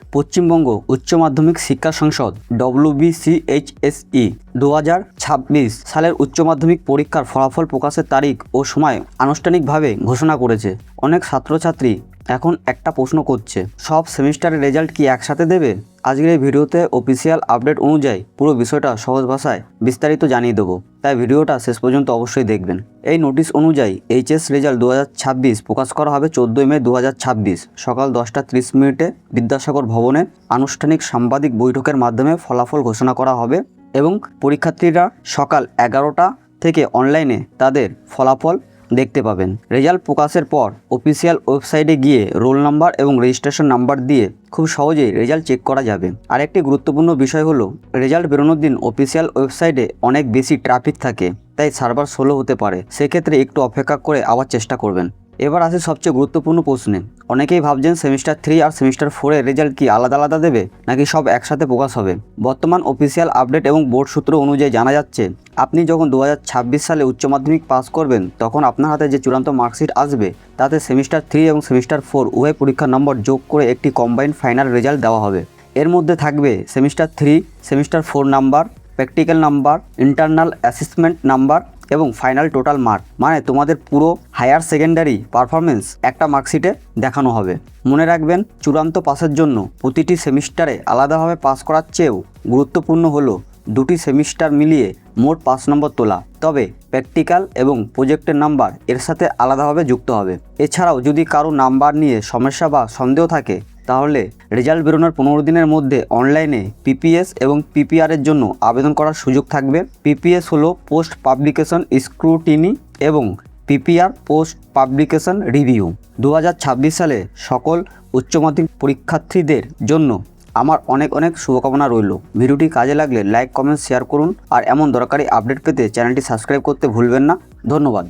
পশ্চিমবঙ্গ উচ্চ মাধ্যমিক শিক্ষা সংসদ WBCHSE 2026 সালের উচ্চ মাধ্যমিক পরীক্ষার ফলাফল প্রকাশের তারিখ ও সময় আনুষ্ঠানিকভাবে ঘোষণা করেছে। অনেক ছাত্রছাত্রী এখন একটা প্রশ্ন করছে, সব সেমিস্টারের রেজাল্ট কি একসাথে দেবে? আজকের এই ভিডিওতে অফিসিয়াল আপডেট অনুযায়ী পুরো বিষয়টা সহজ ভাষায় বিস্তারিত জানিয়ে দেবো, তাই ভিডিওটা শেষ পর্যন্ত অবশ্যই দেখবেন। এই নোটিশ অনুযায়ী এইচএস রেজাল্ট 2026 প্রকাশ করা হবে 14 মে 2026 সকাল 10:30 বিদ্যাসাগর ভবনে আনুষ্ঠানিক সাংবাদিক বৈঠকের মাধ্যমে ফলাফল ঘোষণা করা হবে এবং পরীক্ষার্থীরা সকাল 11টা থেকে অনলাইনে তাদের ফলাফল দেখতে পাবেন। রেজাল্ট প্রকাশের পর অফিসিয়াল ওয়েবসাইটে গিয়ে রোল নাম্বার এবং রেজিস্ট্রেশন নাম্বার দিয়ে খুব সহজেই রেজাল্ট চেক করা যাবে। আরেকটি গুরুত্বপূর্ণ বিষয় হলো, রেজাল্ট বেরোনোর দিন অফিসিয়াল ওয়েবসাইটে অনেক বেশি ট্রাফিক থাকে, তাই সার্ভার স্লো হতে পারে। সেক্ষেত্রে একটু অপেক্ষা করে আবার চেষ্টা করবেন। এবার আসে সবচেয়ে গুরুত্বপূর্ণ প্রশ্নে। অনেকেই ভাবছেন সেমিস্টার 3 আর সেমিস্টার 4 এর রেজাল্ট কি আলাদা আলাদা দেবে নাকি সব একসাথে প্রকাশ হবে। বর্তমান অফিসিয়াল আপডেট এবং বোর্ড সূত্র অনুযায়ী জানা যাচ্ছে, আপনি যখন 2026 সালে উচ্চ মাধ্যমিক পাস করবেন তখন আপনার হাতে যে চূড়ান্ত মার্কশিট আসবে তাতে সেমিস্টার 3 এবং সেমিস্টার 4 উভয় পরীক্ষার নম্বর যোগ করে একটি কম্বাইন্ড ফাইনাল রেজাল্ট দেওয়া হবে। এর মধ্যে থাকবে semester 3, semester 4 number, practical number, internal assessment number এবং ফাইনাল টোটাল মার্ক, মানে তোমাদের পুরো হায়ার সেকেন্ডারি পারফরমেন্স একটা মার্কশিটে দেখানো হবে। মনে রাখবেন, চূড়ান্ত পাসের জন্য প্রতিটি সেমিস্টারে আলাদাভাবে পাস করার চেয়েও গুরুত্বপূর্ণ হলো দুটি সেমিস্টার মিলিয়ে মোট 5 নম্বর তোলা। তবে প্র্যাকটিক্যাল এবং প্রজেক্টের নাম্বার এর সাথে আলাদাভাবে যুক্ত হবে। এছাড়াও যদি কারো নাম্বার নিয়ে সমস্যা বা সন্দেহ থাকে তাহলে রেজাল্ট বেরোনোর 15 দিনের মধ্যে অনলাইনে PPS এবং PPR এর জন্য আবেদন করার সুযোগ থাকবে। PPS হলো পোস্ট পাবলিকেশন স্ক্রুটিনি এবং PPR পোস্ট পাবলিকেশন রিভিউ। 2026 সালে সকল উচ্চ মাধ্যমিক পরীক্ষার্থীদের জন্য আমার অনেক অনেক শুভকামনা রইল। ভিডিওটি কাজে লাগলে লাইক, কমেন্ট, শেয়ার করুন আর এমন দরকারি আপডেট পেতে চ্যানেলটি সাবস্ক্রাইব করতে ভুলবেন না। ধন্যবাদ।